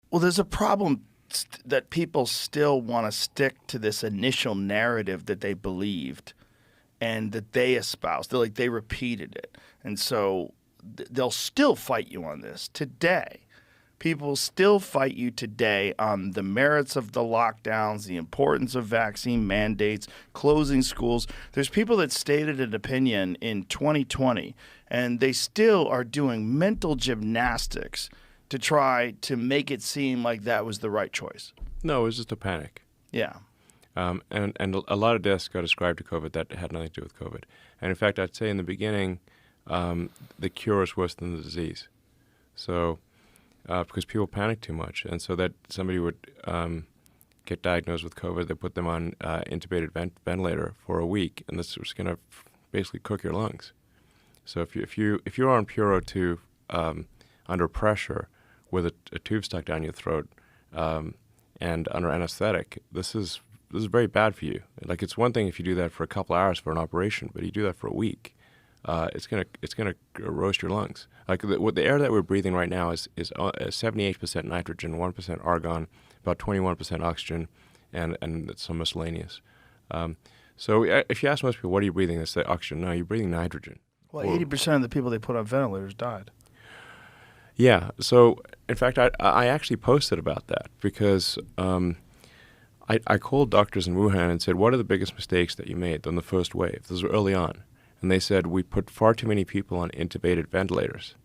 Well, there's a problem that people still want to stick to this initial narrative that they believed and that they espoused. They repeated it. And so they'll still fight you on this today. People still fight you today on the merits of the lockdowns, the importance of vaccine mandates, closing schools. There's people that stated an opinion in 2020, and they still are doing mental gymnastics to try to make it seem like that was the right choice. No, it was just a panic. Yeah. And a lot of deaths got ascribed to COVID that had nothing to do with COVID. And in fact, I'd say in the beginning, the cure is worse than the disease. So, because people panic too much. And so that somebody would get diagnosed with COVID, they put them on intubated ventilator for a week, and this was going to basically cook your lungs. So if you're on Puro 2 under pressure with a tube stuck down your throat and under anesthetic, this is very bad for you. Like, it's one thing if you do that for a couple hours for an operation, but you do that for a week, it's gonna roast your lungs. Like the air that we're breathing right now is 78% nitrogen, 1% argon, about 21% oxygen, and some miscellaneous. So if you ask most people, what are you breathing? They say oxygen. No, you're breathing nitrogen. Well, 80% of the people they put on ventilators died. Yeah. So in fact, I actually posted about that because I called doctors in Wuhan and said, what are the biggest mistakes that you made on the first wave? This was early on. And they said, we put far too many people on intubated ventilators.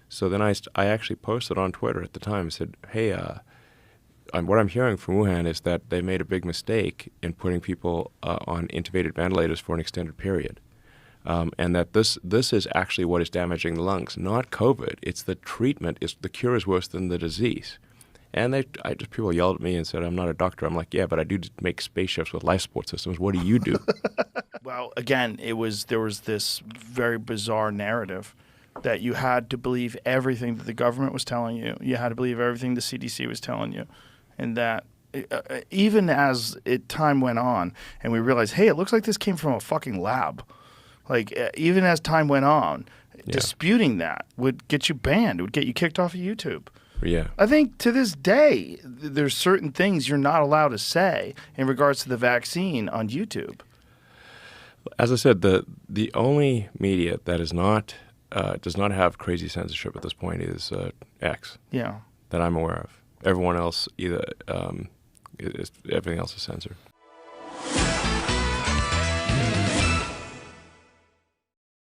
So then I actually posted on Twitter at the time and said, hey, what I'm hearing from Wuhan is that they made a big mistake in putting people on intubated ventilators for an extended period. And that this is actually what is damaging the lungs, not COVID. It's the treatment. The cure is worse than the disease. And people yelled at me and said, I'm not a doctor. I'm like, yeah, but I do make spaceships with life support systems. What do you do? Well, again, there was this very bizarre narrative that you had to believe everything that the government was telling you. You had to believe everything the CDC was telling you. And that even as time went on and we realized, hey, it looks like this came from a fucking lab. Like, even as time went on, disputing that would get you banned. It would get you kicked off of YouTube. Yeah. I think to this day, there's certain things you're not allowed to say in regards to the vaccine on YouTube. As I said, the only media that is not does not have crazy censorship at this point is X. Yeah. That I'm aware of. Everyone else everything else is censored.